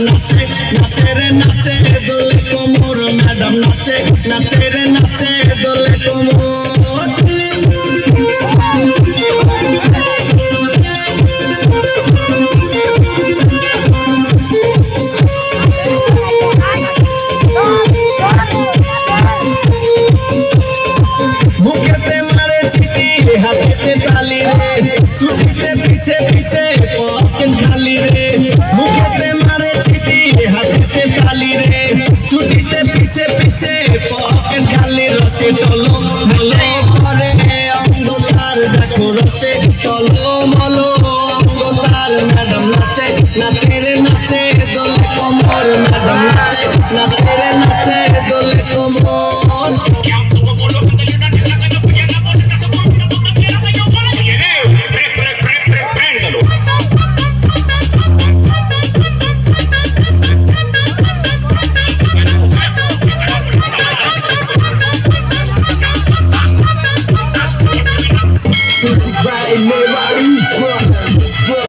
নাচে নাচে রে নাচে দোলে কোমর ম্যাডাম নাচে নাচে রে নাচে দোলে কোমর মুখেতে মারে সিটি হাতেতে তালি রে ছুটিতে পিছে পিছে পকেট খালি রে মুখেতে মারে সিটি হাতেতে তালি রে ছুটিতে পিছে পিছে পকেট খালি রসে টলো মলো করে অঙ্গ তার দেখো রসে টলো মলো অঙ্গ তার ম্যাডাম নাচে নাচে রে